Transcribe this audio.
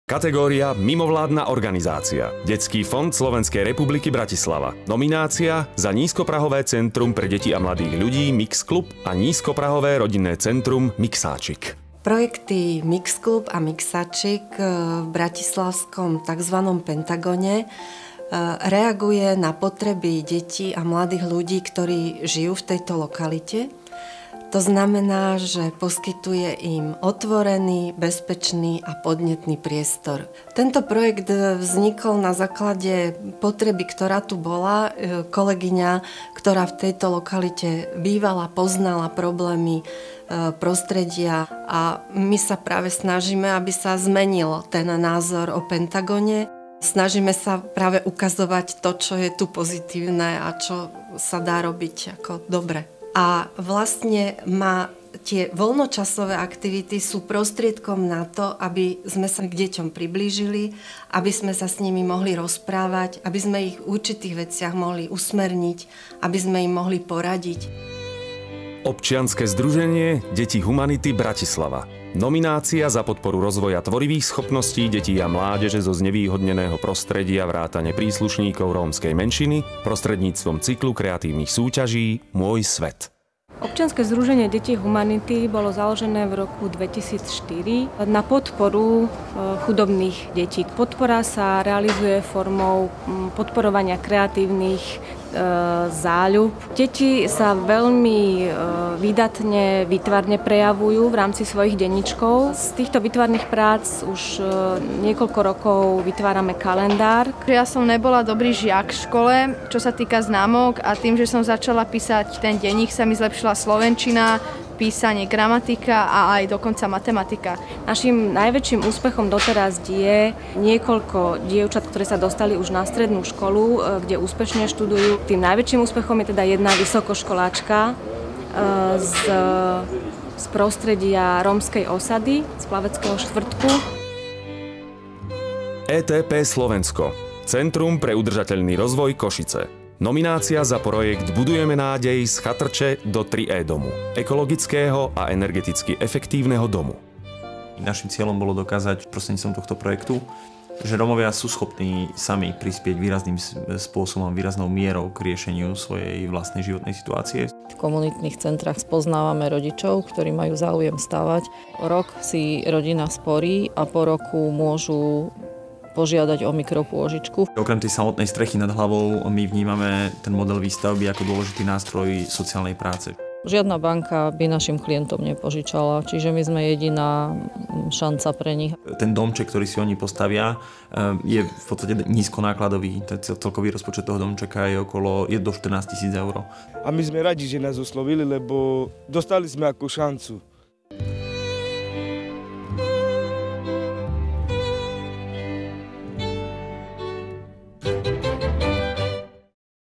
Kategória Mimovládna organizácia. Detský fond Slovenskej republiky Bratislava. Nominácia za nízkoprahové centrum pre deti a mladých ľudí Mix Club a nízkoprahové rodinné centrum Mixáčik. Projekty Mix Club a Mixáčik v bratislavskom tzv. Pentagone reaguje na potreby detí a mladých ľudí, ktorí žijú v tejto lokalite. To znamená, že poskytuje im otvorený, bezpečný a podnetný priestor. Tento projekt vznikol na základe potreby, ktorá tu bola. Kolegyňa, ktorá v tejto lokalite bývala, poznala problémy prostredia a my sa práve snažíme, aby sa zmenil ten názor o Pentagone. Snažíme sa práve ukazovať to, čo je tu pozitívne a čo sa dá robiť ako dobre. A vlastne tie voľnočasové aktivity sú prostriedkom na to, aby sme sa k deťom priblížili, aby sme sa s nimi mohli rozprávať, aby sme ich v určitých veciach mohli usmerniť, aby sme im mohli poradiť. Občianske združenie Deti Humanity Bratislava. Nominácia za podporu rozvoja tvorivých schopností detí a mládeže zo znevýhodneného prostredia vrátane príslušníkov rómskej menšiny prostredníctvom cyklu kreatívnych súťaží Môj svet. Občianske združenie Deti Humanity bolo založené v roku 2004 na podporu chudobných detí. Podpora sa realizuje formou podporovania kreatívnych záľub. Deti sa veľmi výdatne, výtvarne prejavujú v rámci svojich denníčkov. Z týchto výtvarných prác už niekoľko rokov vytvárame kalendár. Ja som nebola dobrý žiak v škole, čo sa týka známok, a tým, že som začala písať ten denník, sa mi zlepšila slovenčina, písanie, gramatika a aj dokonca matematika. Naším najväčším úspechom doteraz je niekoľko dievčat, ktoré sa dostali už na strednú školu, kde úspešne študujú. Tým najväčším úspechom je teda jedna vysokoškoláčka z prostredia rómskej osady, z Plaveckého štvrtku. ETP Slovensko. Centrum pre udržateľný rozvoj Košice. Nominácia za projekt Budujeme nádej z chatrče do 3E domu. Ekologického a energeticky efektívneho domu. Naším cieľom bolo dokázať prostredníctvom tohto projektu, že Rómovia sú schopní sami prispieť výrazným spôsobom, výraznou mierou k riešeniu svojej vlastnej životnej situácie. V komunitných centrách spoznávame rodičov, ktorí majú záujem stavať. Rok si rodina sporí a po roku môžu požiadať o mikropôžičku. Okrem tej samotnej strechy nad hlavou my vnímame ten model výstavby ako dôležitý nástroj sociálnej práce. Žiadna banka by našim klientom nepožičala, čiže my sme jediná šanca pre nich. Ten domček, ktorý si oni postavia, je v podstate nízkonákladový. Celkový rozpočet toho domčeka je do 14 000 eur. A my sme radi, že nás oslovili, lebo dostali sme ako šancu.